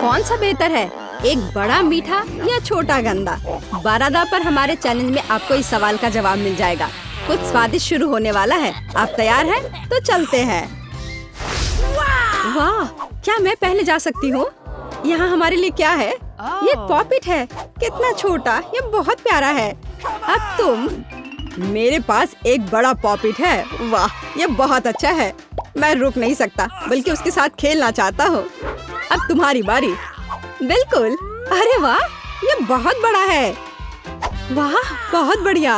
कौन सा बेहतर है, एक बड़ा मीठा या छोटा गंदा? 12 पर हमारे चैलेंज में आपको इस सवाल का जवाब मिल जाएगा। कुछ स्वादिष्ट शुरू होने वाला है। आप तैयार हैं? तो चलते हैं। वाह, क्या मैं पहले जा सकती हूँ? यहाँ हमारे लिए क्या है? ये पॉपिट है। कितना छोटा, ये बहुत प्यारा है। अब तुम। मेरे पास एक बड़ा पॉपिट है। वाह, ये बहुत अच्छा है। मैं रुक नहीं सकता, बल्कि उसके साथ खेलना चाहता हूँ। अब तुम्हारी बारी। बिल्कुल। अरे वाह, ये बहुत बड़ा है। वाह, बहुत बढ़िया।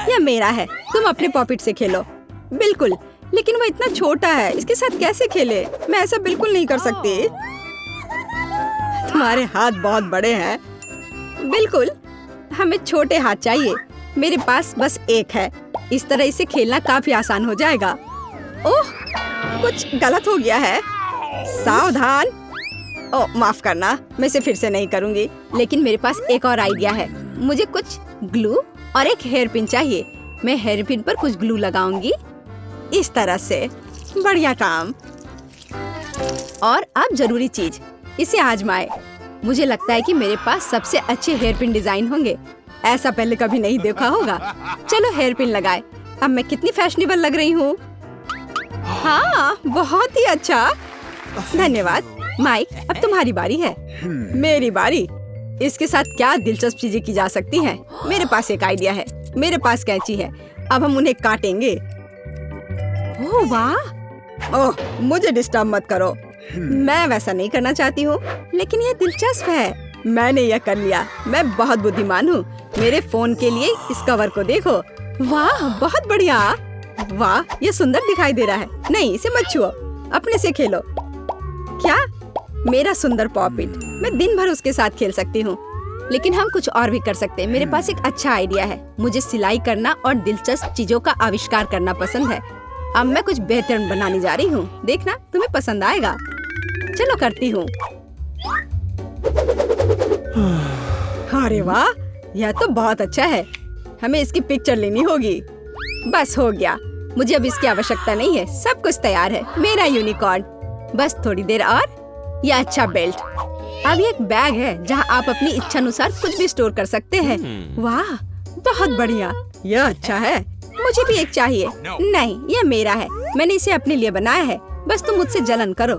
यह मेरा है। तुम अपने पॉपिट से खेलो। बिल्कुल, लेकिन वो इतना छोटा है, इसके साथ कैसे खेले? मैं ऐसा बिल्कुल नहीं कर सकती। तुम्हारे हाथ बहुत बड़े हैं। बिल्कुल, हमें छोटे हाथ चाहिए। मेरे पास बस एक है। इस तरह इसे खेलना काफी आसान हो जाएगा। ओह, कुछ गलत हो गया है। सावधान। ओह, माफ करना, मैं इसे फिर से नहीं करूंगी। लेकिन मेरे पास एक और आइडिया है। मुझे कुछ ग्लू और एक हेयर पिन चाहिए। मैं हेयर पिन पर कुछ ग्लू लगाऊंगी, इस तरह से। बढ़िया काम। और अब जरूरी चीज, इसे आजमाए। मुझे लगता है कि मेरे पास सबसे अच्छे हेयर पिन डिजाइन होंगे। ऐसा पहले कभी नहीं देखा होगा। चलो हेयर पिन लगाए। अब मैं कितनी फैशनेबल लग रही हूँ। हाँ, बहुत ही अच्छा। धन्यवाद। माइक, अब तुम्हारी बारी है। मेरी बारी। इसके साथ क्या दिलचस्प चीजें की जा सकती हैं? मेरे पास एक आइडिया है। मेरे पास कैंची है। अब हम उन्हें काटेंगे। ओह वाह। ओह, मुझे डिस्टर्ब मत करो। मैं वैसा नहीं करना चाहती हूँ, लेकिन यह दिलचस्प है। मैंने यह कर लिया। मैं बहुत बुद्धिमान हूँ। मेरे फोन के लिए इस कवर को देखो। वाह, बहुत बढ़िया। वाह, ये सुंदर दिखाई दे रहा है। नहीं, इसे मत छुओ, अपने से खेलो। क्या? मेरा सुंदर पॉपिट। मैं दिन भर उसके साथ खेल सकती हूँ। लेकिन हम कुछ और भी कर सकते हैं। मेरे पास एक अच्छा आइडिया है। मुझे सिलाई करना और दिलचस्प चीजों का आविष्कार करना पसंद है। अब मैं कुछ बेहतर बनाने जा रही हूँ। देखना, तुम्हें पसंद आएगा। चलो करती हूँ। अरे वाह, यह तो बहुत अच्छा है। हमें इसकी पिक्चर लेनी होगी। बस हो गया। मुझे अब इसकी आवश्यकता नहीं है। सब कुछ तैयार है। मेरा यूनिकॉर्न। बस थोड़ी देर और। यह अच्छा बेल्ट। अब ये एक बैग है जहाँ आप अपनी इच्छा अनुसार कुछ भी स्टोर कर सकते हैं। वाह, बहुत बढ़िया। यह अच्छा है। मुझे भी एक चाहिए। नहीं, यह मेरा है। मैंने इसे अपने लिए बनाया है। बस तुम मुझसे जलन करो।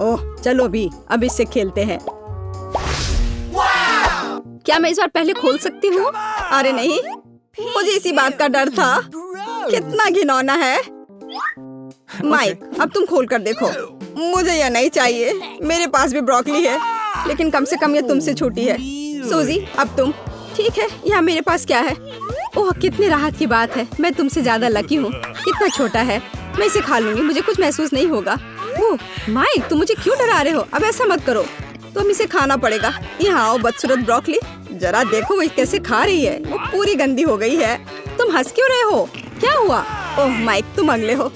ओह, चलो भी, अब इससे खेलते हैं। क्या मैं इस बार पहले खोल सकती हूँ? अरे नहीं, मुझे इसी बात का डर था। कितना घिनौना है। माइक, अब तुम खोल कर देखो। मुझे यह नहीं चाहिए। मेरे पास भी ब्रोकली है, लेकिन कम से कम यह तुमसे छोटी है। सूजी, अब तुम। ठीक है, यहाँ मेरे पास क्या है? ओह, कितनी राहत की बात है। मैं तुमसे ज्यादा लकी हूँ। कितना छोटा है। मैं इसे खा लूंगी, मुझे कुछ महसूस नहीं होगा। ओह माइक, तुम मुझे क्यों डरा रहे हो? अब ऐसा मत करो। तुम इसे खाना पड़ेगा। यहाँ आओ बदसूरत ब्रोकली। जरा देखो वो कैसे खा रही है। वो पूरी गंदी हो गई है। तुम हंस क्यों रहे हो? क्या हुआ? ओह माइक, तुम अगले हो।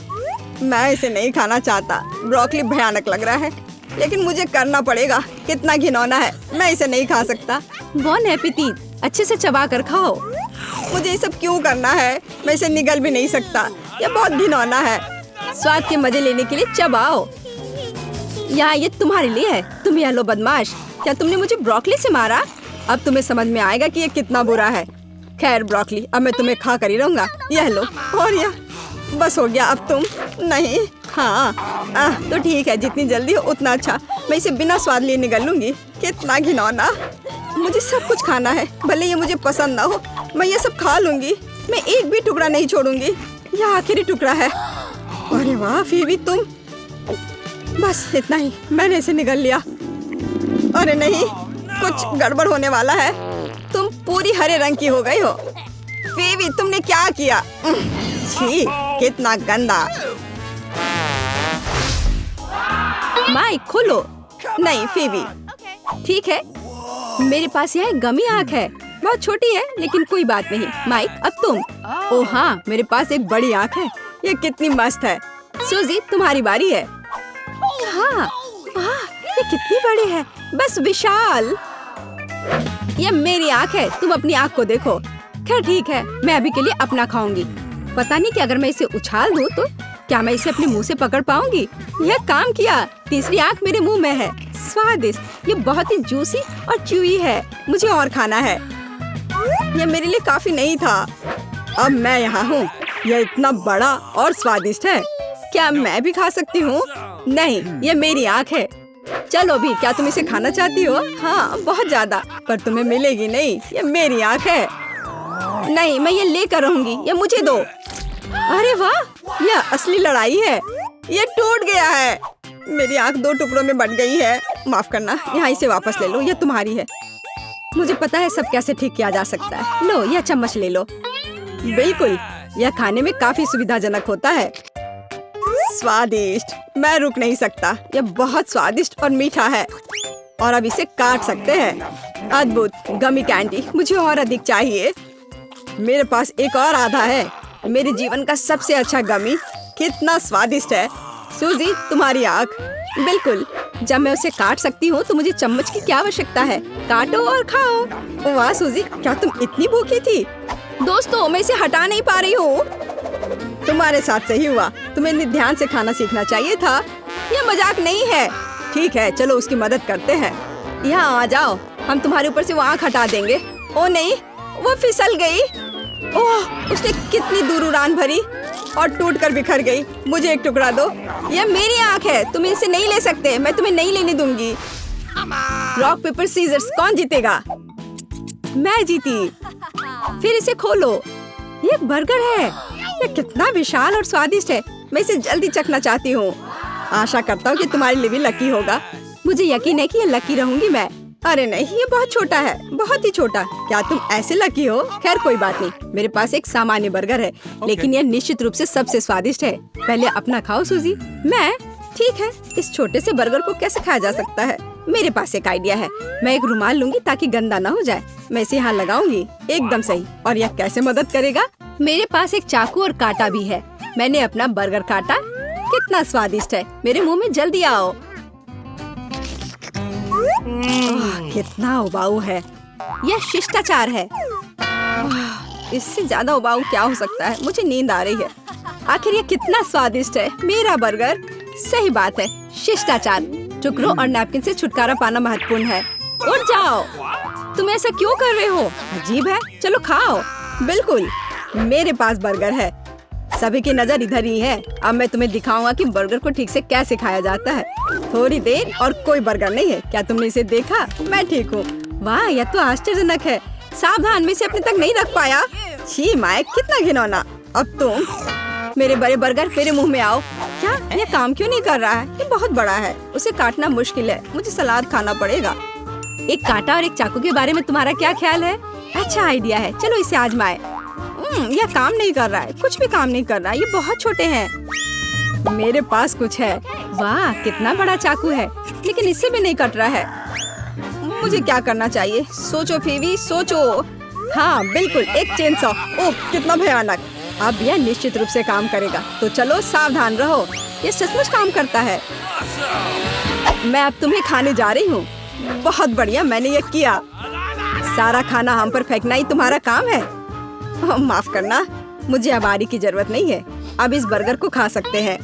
मैं इसे नहीं खाना चाहता। ब्रोकली भयानक लग रहा है, लेकिन मुझे करना पड़ेगा। कितना घिनौना है। मैं इसे नहीं खा सकता। बॉन एपेटीट, अच्छे से चबा कर खाओ। मुझे ये सब क्यों करना है? मैं इसे निगल भी नहीं सकता। यह बहुत घिनौना है। स्वाद के मजे लेने के लिए चबाओ। यहाँ ये तुम्हारे लिए है। तुम यह लो बदमाश। क्या तुमने मुझे ब्रोकली से मारा? अब तुम्हें समझ में आएगा कि ये कितना बुरा है। खैर ब्रोकली, अब मैं तुम्हें खा कर ही रहूंगा। यह लो। और यह बस हो गया। अब तुम नहीं। हाँ, तो ठीक है, जितनी जल्दी हो उतना अच्छा। मैं इसे बिना स्वाद लिए निगल लूंगी। कितना घिनौना। मुझे सब कुछ खाना है, भले ये मुझे पसंद ना हो। मैं ये सब खा लूंगी। मैं एक भी टुकड़ा नहीं छोड़ूंगी। यह आखिरी टुकड़ा है। अरे वाह फीबी, तुम। बस इतना ही, मैंने इसे निगल लिया। अरे नहीं, कुछ गड़बड़ होने वाला है। तुम पूरी हरे रंग की हो गई हो। फीबी, तुमने क्या किया? छी, कितना गंदा। माइक, खोलो। नहीं फीबी। ठीक है, मेरे पास यह गमी आँख है। बहुत छोटी है, लेकिन कोई बात नहीं। माइक, अब तुम। ओह हाँ, मेरे पास एक बड़ी आँख है। ये कितनी मस्त है। सूजी, तुम्हारी बारी है। हाँ, वाह, ये कितनी बड़ी है। बस विशाल। ये मेरी आँख है। तुम अपनी आँख को देखो। खैर ठीक है, मैं अभी के लिए अपना खाऊंगी। पता नहीं कि अगर मैं इसे उछाल दूँ तो क्या मैं इसे अपने मुंह से पकड़ पाऊंगी? यह काम किया। तीसरी आँख मेरे मुंह में है। स्वादिष्ट। ये बहुत ही जूसी और च्यूई है। मुझे और खाना है। ये मेरे लिए काफी नहीं था। अब मैं यहाँ हूँ। यह इतना बड़ा और स्वादिष्ट है। क्या मैं भी खा सकती हूँ? नहीं, ये मेरी आँख है। चलो भी, क्या तुम इसे खाना चाहती हो? हाँ, बहुत ज्यादा, पर तुम्हें मिलेगी नहीं। ये मेरी आँख है। नहीं, मैं ये लेकर रहूंगी। ये मुझे दो। अरे वाह, यह असली लड़ाई है। ये टूट गया है। मेरी आँख 2 टुकड़ों में बट गई है। माफ करना, यहाँ इसे वापस ले लो। यह तुम्हारी है। मुझे पता है सब कैसे ठीक किया जा सकता है। लो, यह चम्मच ले लो। बिल्कुल, यह खाने में काफी सुविधाजनक होता है। स्वादिष्ट, मैं रुक नहीं सकता। यह बहुत स्वादिष्ट और मीठा है। और अब इसे काट सकते हैं। अद्भुत गमी कैंडी। मुझे और अधिक चाहिए। मेरे पास एक और आधा है। मेरे जीवन का सबसे अच्छा गमी। कितना स्वादिष्ट है। सूजी, तुम्हारी आँख। बिल्कुल, जब मैं उसे काट सकती हूँ तो मुझे चम्मच की क्या आवश्यकता है। काटो और खाओ। वाह सूजी, क्या तुम इतनी भूखी थी? दोस्तों, मैं इसे हटा नहीं पा रही हूँ। तुम्हारे साथ सही हुआ। तुम्हें इतने ध्यान से खाना सीखना चाहिए था। यह मजाक नहीं है। ठीक है, चलो उसकी मदद करते हैं। यहाँ आ जाओ, हम तुम्हारे ऊपर से वो आँख हटा देंगे। ओ नहीं, वो फिसल गई। ओह, उसने कितनी दूर उड़ान भरी और टूटकर बिखर गई। मुझे एक टुकड़ा दो। यह मेरी आँख है। तुम इसे नहीं ले सकते। मैं तुम्हें नहीं लेने दूंगी। रॉक पेपर सीजर्स, कौन जीतेगा? मैं जीती। फिर इसे खोलो। ये बर्गर है। यह कितना विशाल और स्वादिष्ट है। मैं इसे जल्दी चखना चाहती हूँ। आशा करता हूँ कि तुम्हारे लिए भी लकी होगा। मुझे यकीन है कि ये लकी रहूंगी मैं। अरे नहीं, ये बहुत छोटा है, बहुत ही छोटा। क्या तुम ऐसे लकी हो? खैर कोई बात नहीं, मेरे पास एक सामान्य बर्गर है, लेकिन यह निश्चित रूप से सबसे स्वादिष्ट है। पहले अपना खाओ सूजी। मैं? ठीक है, इस छोटे से बर्गर को कैसे खाया जा सकता है? मेरे पास एक आइडिया है। मैं एक रुमाल लूंगी ताकि गंदा ना हो जाए। मैं इसे यहाँ लगाऊंगी। एकदम सही। और यह कैसे मदद करेगा? मेरे पास एक चाकू और कांटा भी है। मैंने अपना बर्गर काटा। कितना स्वादिष्ट है। मेरे मुंह में जल्दी आओ। कितना उबाऊ है। यह शिष्टाचार है। इससे ज्यादा उबाऊ क्या हो सकता है? मुझे नींद आ रही है। आखिर ये कितना स्वादिष्ट है। मेरा बर्गर। सही बात है, शिष्टाचार। टुकड़ों और नैपकिन से छुटकारा पाना महत्वपूर्ण है। उठ जाओ। तुम ऐसा क्यों कर रहे हो? अजीब है। चलो खाओ। बिल्कुल, मेरे पास बर्गर है। सभी की नजर इधर ही है। अब मैं तुम्हें दिखाऊंगा कि बर्गर को ठीक से कैसे खाया जाता है। थोड़ी देर और कोई बर्गर नहीं है। क्या तुमने इसे देखा? मैं ठीक हूँ। वाह, यह तो आश्चर्यजनक है। सावधान, में इसे अपने तक नहीं रख पाया। छी माइक, कितना घिनौना। अब तुम मेरे बड़े बर्गर मेरे मुंह में आओ। क्या ये काम क्यों नहीं कर रहा है? ये बहुत बड़ा है, उसे काटना मुश्किल है। मुझे सलाद खाना पड़ेगा। एक कांटा और एक चाकू के बारे में तुम्हारा क्या ख्याल है? अच्छा आइडिया है, चलो इसे आजमाएं। यह काम नहीं कर रहा है, कुछ भी काम नहीं कर रहा है। ये बहुत छोटे हैं। मेरे पास कुछ है। वाह, कितना बड़ा चाकू है, लेकिन इससे भी नहीं कट रहा है। मुझे क्या करना चाहिए? सोचो फीवी, सोचो। हाँ बिल्कुल, एक चेनसॉ। ओह, कितना भयानक। अब यह निश्चित रूप से काम करेगा, तो चलो सावधान रहो। ये सचमुच काम करता है। मैं अब तुम्हें खाने जा रही हूँ। बहुत बढ़िया, मैंने ये किया। सारा खाना हम पर फेंकना ही तुम्हारा काम है। माफ करना, मुझे अब आरी की जरूरत नहीं है। अब इस बर्गर को खा सकते हैं।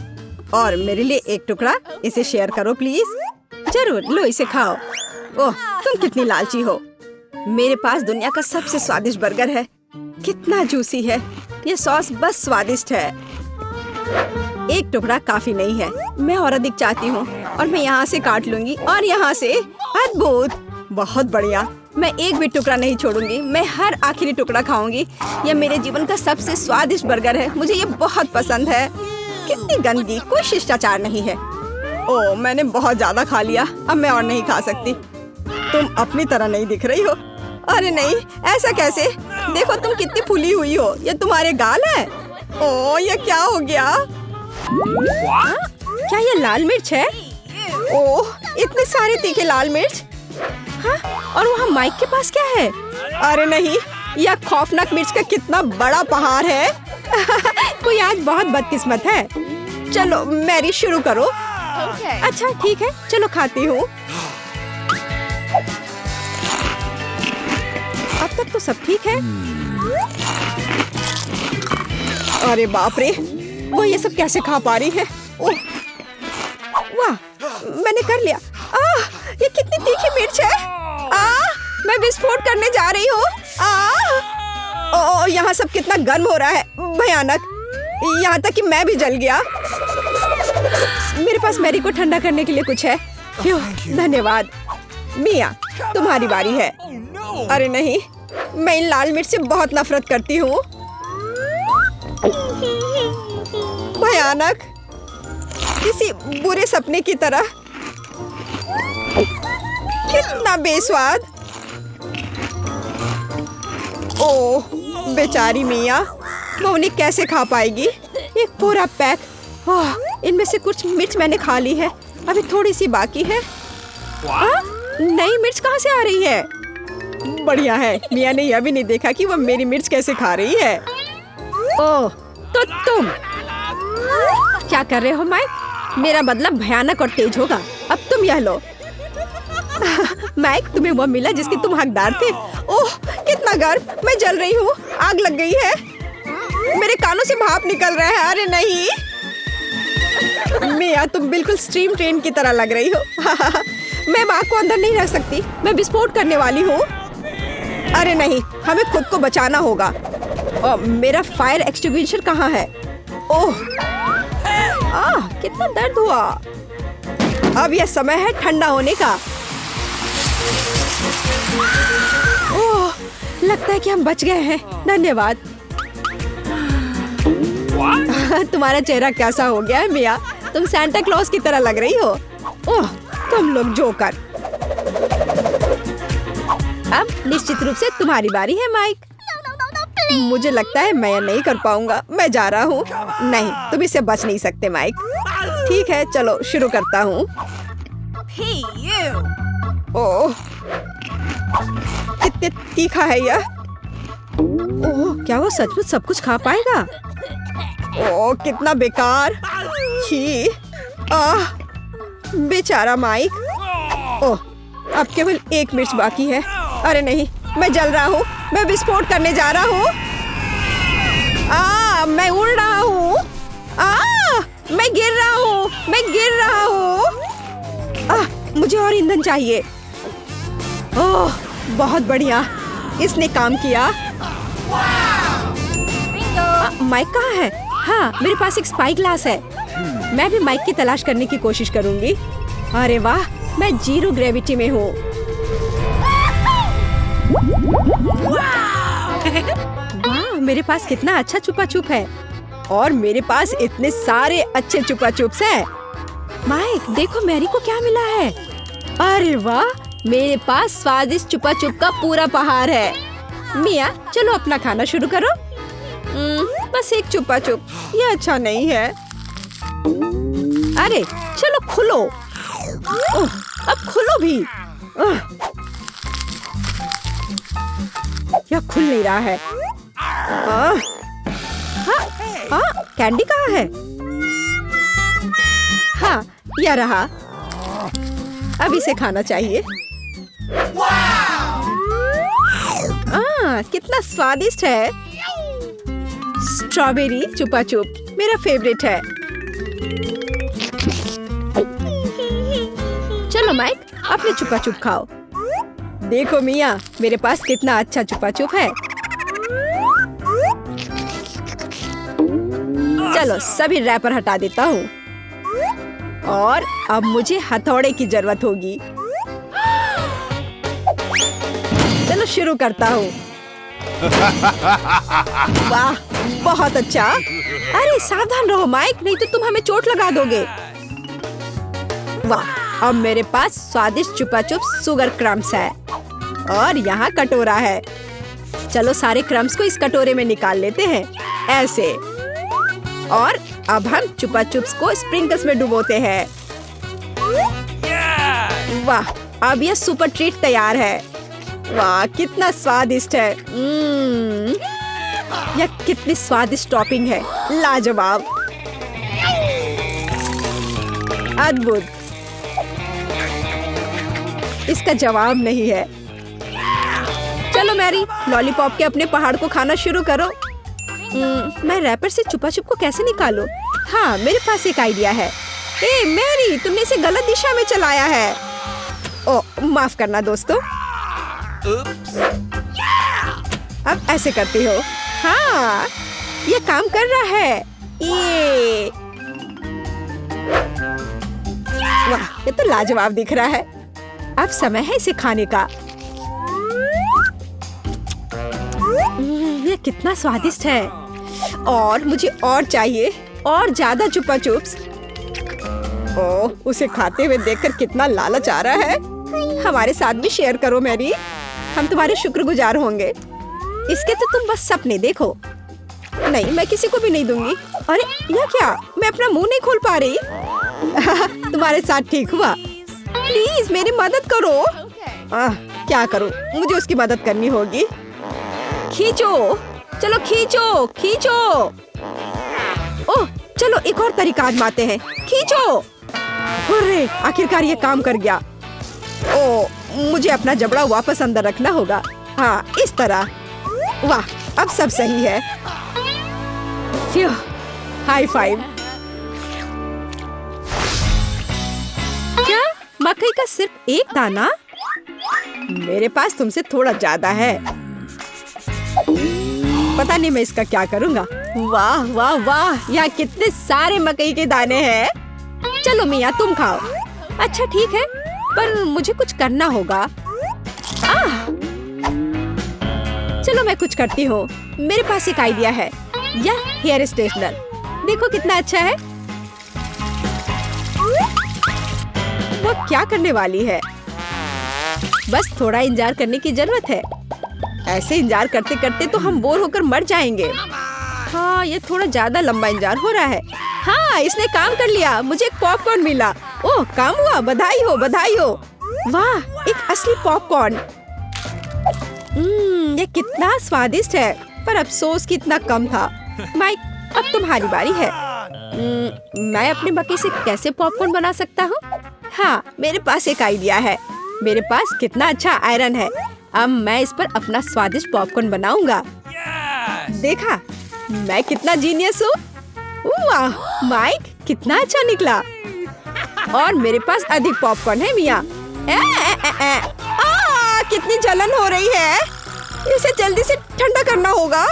और मेरे लिए एक टुकड़ा, इसे शेयर करो प्लीज। जरूर, लो इसे खाओ। ओह, तुम कितनी लालची हो। मेरे पास दुनिया का सबसे स्वादिष्ट बर्गर है। कितना जूसी है। ये सॉस बस स्वादिष्ट है। एक टुकड़ा काफी नहीं है, मैं और अधिक चाहती हूँ। और मैं यहाँ से काट लूंगी और यहाँ से। अद्भुत, बहुत बढ़िया। मैं एक भी टुकड़ा नहीं छोड़ूंगी। मैं हर आखिरी टुकड़ा खाऊंगी। यह मेरे जीवन का सबसे स्वादिष्ट बर्गर है। मुझे ये बहुत पसंद है। कितनी गंदगी, कोई शिष्टाचार नहीं है। ओह, मैंने बहुत ज्यादा खा लिया। अब मैं और नहीं खा सकती। तुम अपनी तरह नहीं दिख रही हो। अरे नहीं, ऐसा कैसे? देखो तुम कितनी फूली हुई हो। ये तुम्हारे गाल है। ओह, ये क्या हो गया? क्या ये लाल मिर्च है? ओह, इतने सारे तीखे लाल मिर्च। हाँ, और वहाँ माइक के पास क्या है? अरे नहीं, यह खौफनाक मिर्च का कितना बड़ा पहाड़ है। कोई आज बहुत बदकिस्मत है। चलो मैरी, शुरू करो। अच्छा ठीक है, चलो खाती हूँ। अब तक तो सब ठीक है। अरे बाप रे, वो ये सब कैसे खा पा रही है? ओह, वाह, मैंने कर लिया। ये मिर्च है। मैं विस्फोट करने जा रही हूँ। ओ, यहाँ सब कितना गर्म हो रहा है, भयानक। यहाँ तक कि मैं भी जल गया। मेरे पास मैरी को ठंडा करने के लिए कुछ है। धन्यवाद। मिया, तुम्हारी बारी है। अरे नहीं, मैं इन लाल मिर्च से बहुत नफरत करती हूँ। भयानक, किसी बुरे सपने की तरह। कितना बेस्वाद। ओह, बेचारी मिया, वो उन्हें कैसे खा पाएगी? एक पूरा पैक। इनमें से कुछ मिर्च मैंने खा ली है, अभी थोड़ी सी बाकी है। नई मिर्च कहाँ से आ रही है? बढ़िया है, मिया ने यह भी नहीं देखा कि वो मेरी मिर्च कैसे खा रही है। ओह, तो तुम क्या कर रहे हो माइक? मेरा बदला भयानक और तेज होगा। अब तुम यह लो। माइक, तुम्हें वो मिला जिसके तुम हकदार थे। ओह, कितना गर्म, मैं जल रही हूँ। आग लग गई है, मेरे कानों से भाप निकल रहा है। अरे नहीं मिया, तुम बिल्कुल स्टीम ट्रेन की तरह लग रही हो। मैं आग को अंदर नहीं रख सकती, मैं विस्फोट करने वाली हूँ। अरे नहीं, हमें खुद को बचाना होगा। और मेरा फायर एक्सटिंग्विशर कहाँ है? ओह, कितना दर्द हुआ। अब यह समय है ठंडा होने का। ओह, लगता है कि हम बच गए हैं। धन्यवाद। तुम्हारा चेहरा कैसा हो गया है मिया? तुम सांता क्लॉज की तरह लग रही हो। ओह, तुम लोग जोकर। अब निश्चित रूप से तुम्हारी बारी है माइक। मुझे लगता है मैं यह नहीं कर पाऊंगा। मैं जा रहा हूँ। नहीं, तुम इससे बच नहीं सकते माइक। ठीक है, चलो शुरू करता हूँ। ओह, कितने तीखा है यह। ओह, क्या वो सचमुच सब कुछ खा पाएगा? ओह, कितना बेकार। छी, बेचारा माइक। ओह, अब केवल एक मिर्च बाकी है। अरे नहीं, मैं जल रहा हूँ। मैं विस्फोट करने जा रहा हूँ। मैं उड़ रहा हूँ। मैं गिर रहा हूँ। मैं गिर रहा हूँ। मुझे और ईंधन चाहिए। ओह, बहुत बढ़िया, इसने काम किया। माइक कहाँ है? हाँ, मेरे पास एक स्पाई ग्लास है। मैं भी माइक की तलाश करने की कोशिश करूंगी। अरे वाह, मैं जीरो ग्रेविटी में हूँ। वाह, मेरे पास कितना अच्छा छुपा छुप है। और मेरे पास इतने सारे अच्छे छुपा छुप्स हैं। माइक, देखो मैरी को क्या मिला है। अरे वाह, मेरे पास स्वादिष्ट छुपा छुप का पूरा पहाड़ है। मिया, चलो अपना खाना शुरू करो। बस एक छुपा छुप, ये अच्छा नहीं है। अरे चलो खुलो। ओह, अब खुलो भी। यह खुल नहीं रहा है। कैंडी कहाँ है? हाँ, यह रहा। अब इसे खाना चाहिए। कितना स्वादिष्ट है। स्ट्रॉबेरी छुपा छुप मेरा फेवरेट है। चलो माइक, अपने छुपा छुप खाओ। देखो मिया, मेरे पास कितना अच्छा छुपा छुप है। चलो सभी रैपर हटा देता हूँ। और अब मुझे हथौड़े की जरूरत होगी। चलो शुरू करता हूँ। वाह, बहुत अच्छा। अरे सावधान रहो माइक, नहीं तो तुम हमें चोट लगा दोगे। वाह, अब मेरे पास स्वादिष्ट छुपा छुप शुगर क्रम्स है। और यहाँ कटोरा है। चलो सारे क्रम्स को इस कटोरे में निकाल लेते हैं, ऐसे। और अब हम छुपा चुप्स को स्प्रिंकल्स में डुबोते हैं। वाह, अब यह सुपर ट्रीट तैयार है। वाह, कितना स्वादिष्ट है। यह कितनी स्वादिष्ट टॉपिंग है, लाजवाब, अद्भुत। इसका जवाब नहीं है। चलो मैरी, लॉलीपॉप के अपने पहाड़ को खाना शुरू करो। मैं रैपर से छुपा छुप को कैसे निकालूं? हाँ, मेरे पास एक आइडिया है। ए मैरी, तुमने इसे गलत दिशा में चलाया है। ओ माफ करना दोस्तों। अब ऐसे करती हो। हाँ ये काम कर रहा है। ये वाह ये तो लाजवाब दिख रहा है। अब समय है इसे खाने का। ये कितना स्वादिष्ट है। और मुझे और चाहिए और ज्यादा चुपा चुप्स। ओह उसे खाते हुए देखकर कितना लालच आ रहा है। हमारे साथ भी शेयर करो मैरी, हम तुम्हारे शुक्रगुजार होंगे। इसके तो तुम बस सपने देखो। नहीं मैं किसी को भी नहीं दूंगी। अरे यह क्या, मैं अपना मुंह नहीं खोल पा रही। तुम्हारे साथ ठीक हुआ। प्लीज मेरी मदद करो। क्या करूं, मुझे उसकी मदद करनी होगी। खींचो चलो खींचो खींचो। ओह चलो एक और तरीका आजमाते हैं। खींचो। अरे आखिरकार ये काम कर गया। ओह मुझे अपना जबड़ा वापस अंदर रखना होगा। हाँ इस तरह। वाह अब सब सही है। Few high five. क्या मकई का सिर्फ एक दाना? मेरे पास तुमसे थोड़ा ज्यादा है। पता नहीं मैं इसका क्या करूँगा। वाह वाह वाह यहाँ कितने सारे मकई के दाने हैं। चलो मिया तुम खाओ। अच्छा ठीक है पर मुझे कुछ करना होगा। चलो मैं कुछ करती हूँ। मेरे पास एक आइडिया है। यह हेयर स्ट्रेटनर देखो कितना अच्छा है। वो क्या करने वाली है? बस थोड़ा इंतजार करने की जरूरत है। ऐसे इंतजार करते करते तो हम बोर होकर मर जाएंगे। हाँ ये थोड़ा ज्यादा लंबा इंतजार हो रहा है। हाँ इसने काम कर लिया, मुझे एक पॉपकॉर्न मिला। ओह काम हुआ, बधाई हो बधाई हो। वाह एक असली पॉपकॉर्न। ये कितना स्वादिष्ट है, पर अफसोस कि इतना कम था। माइक अब तुम्हारी बारी है। मैं अपने मकई से कैसे पॉपकॉर्न बना सकता हूँ? हाँ मेरे पास एक आइडिया है। मेरे पास कितना अच्छा आयरन है। अब मैं इस पर अपना स्वादिष्ट पॉपकॉर्न बनाऊंगा। देखा मैं कितना जीनियस हूँ। वाह माइक कितना अच्छा निकला। और मेरे पास अधिक पॉपकॉर्न है मिया। कितनी जलन हो रही है। इसे जल्दी से ठंडा करना होगा।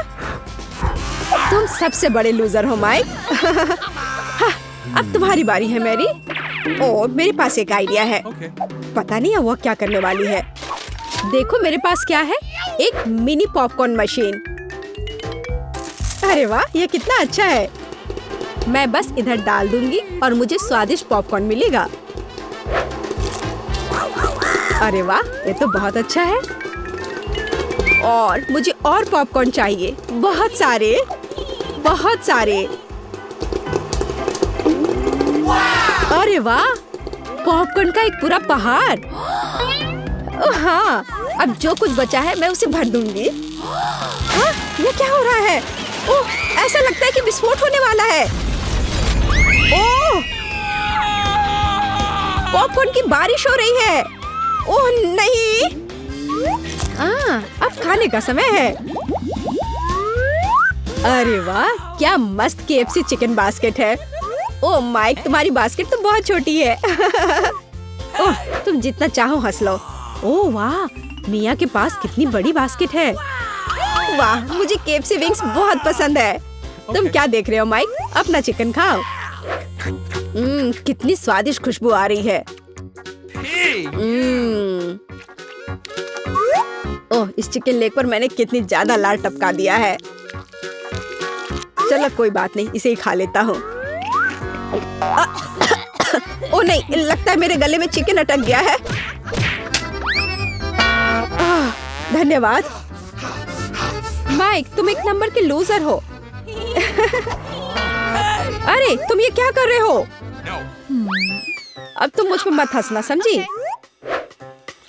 तुम सबसे बड़े लूजर हो माइक। हाँ, अब तुम्हारी बारी है मैरी। और मेरे पास एक आइडिया है। पता नहीं वो क्या करने वाली है। देखो मेरे पास क्या है, एक मिनी पॉपकॉर्न मशीन। अरे वाह ये कितना अच्छा है। मैं बस इधर डाल दूंगी और मुझे स्वादिष्ट पॉपकॉर्न मिलेगा। अरे वाह ये तो बहुत अच्छा है। और मुझे और पॉपकॉर्न चाहिए, बहुत सारे बहुत सारे। अरे वाह पॉपकॉर्न का एक पूरा पहाड़। हाँ अब जो कुछ बचा है मैं उसे भर दूंगी। हाँ ये क्या हो रहा है? ओह ऐसा लगता है कि विस्फोट होने वाला है। ओह पॉपकॉर्न की बारिश हो रही है। ओह नहीं। अब खाने का समय है। अरे वाह क्या मस्त KFC चिकन बास्केट है। ओह माइक तुम्हारी बास्केट तो बहुत छोटी है। ओह तुम जितना चाहो हंस लो। ओह वाह मिया के पास कितनी बड़ी बास्केट है। वाह मुझे KFC विंग्स बहुत पसंद है। तुम क्या देख रहे हो माइक, अपना चिकन खाओ। कितनी स्वादिष्ट खुशबू आ रही है। ओह इस चिकन लेग पर मैंने कितनी ज्यादा लाल टपका दिया है। चलो कोई बात नहीं, इसे ही खा लेता हूँ। ओह नहीं लगता है मेरे गले में चिकन अटक गया है। धन्यवाद माइक, तुम एक नंबर के लूजर हो। अरे तुम ये क्या कर रहे हो? अब तुम मुझ पर मत हंसना समझी।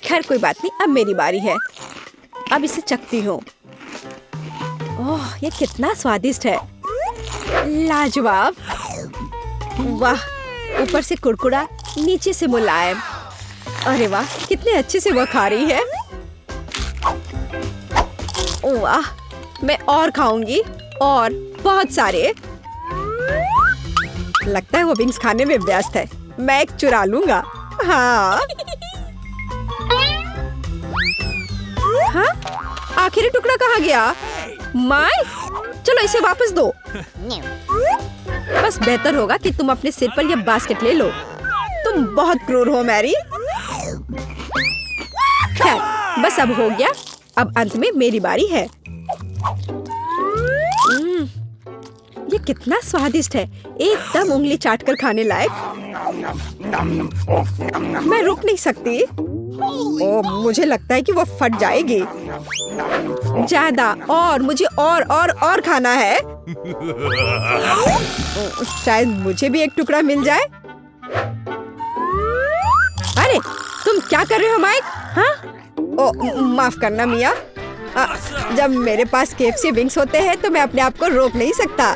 खैर कोई बात नहीं, अब मेरी बारी है। अब इसे चखती हूँ। ओह ये कितना स्वादिष्ट है, लाजवाब। वाह ऊपर से कुरकुरा, नीचे से मुलायम। अरे वाह कितने अच्छे से वह खा रही है। वाह मैं और खाऊंगी, और बहुत सारे। लगता है वो विंग्स खाने में व्यस्त है। मैं एक चुरा लूंगा। हाँ आखिरी टुकड़ा कहाँ गया? माइक, चलो इसे वापस दो। बस बेहतर होगा कि तुम अपने सिर पर यह बास्केट ले लो। तुम बहुत क्रूर हो मैरी। खैर, बस अब हो गया। अब अंत में मेरी बारी है। ये कितना स्वादिष्ट है, एकदम उंगली चाटकर खाने लायक। मैं रुक नहीं सकती। ओह, मुझे लगता है कि वो फट जाएगी। ज्यादा और मुझे और खाना है। शायद मुझे भी एक टुकड़ा मिल जाए। अरे तुम क्या कर रहे हो माइक? हाँ? ओ माफ करना मिया। जब मेरे पास KFC विंग्स होते हैं तो मैं अपने आप को रोक नहीं सकता।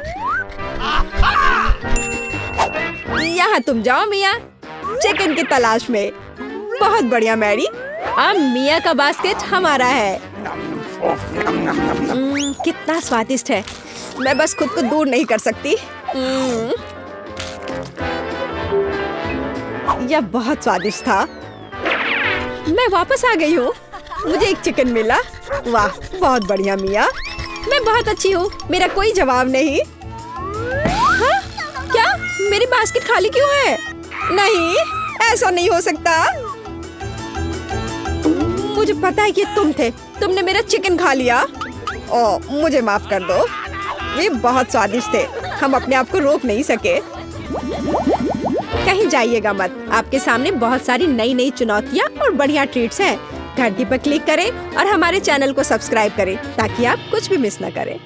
यहाँ तुम जाओ मिया, चिकन की तलाश में। बहुत बढ़िया मैरी, अब मिया का बास्केट हमारा है। कितना स्वादिष्ट है, मैं बस खुद को दूर नहीं कर सकती। यह बहुत स्वादिष्ट था। मैं वापस आ गई हूँ, मुझे एक चिकन मिला। वाह, बहुत बढ़िया मिया, मैं बहुत अच्छी हूँ, मेरा कोई जवाब नहीं। हाँ? क्या मेरी बास्केट खाली क्यों है? नहीं, ऐसा नहीं हो सकता। मुझे पता है कि तुम थे, तुमने मेरा चिकन खा लिया। ओह, मुझे माफ कर दो, ये बहुत स्वादिष्ट थे, हम अपने आप को रोक नहीं सके। कहीं जाइएगा मत, आपके सामने बहुत सारी नई चुनौतियाँ और बढ़िया ट्रीट्स हैं। घंटी पर क्लिक करें और हमारे चैनल को सब्सक्राइब करें ताकि आप कुछ भी मिस न करें।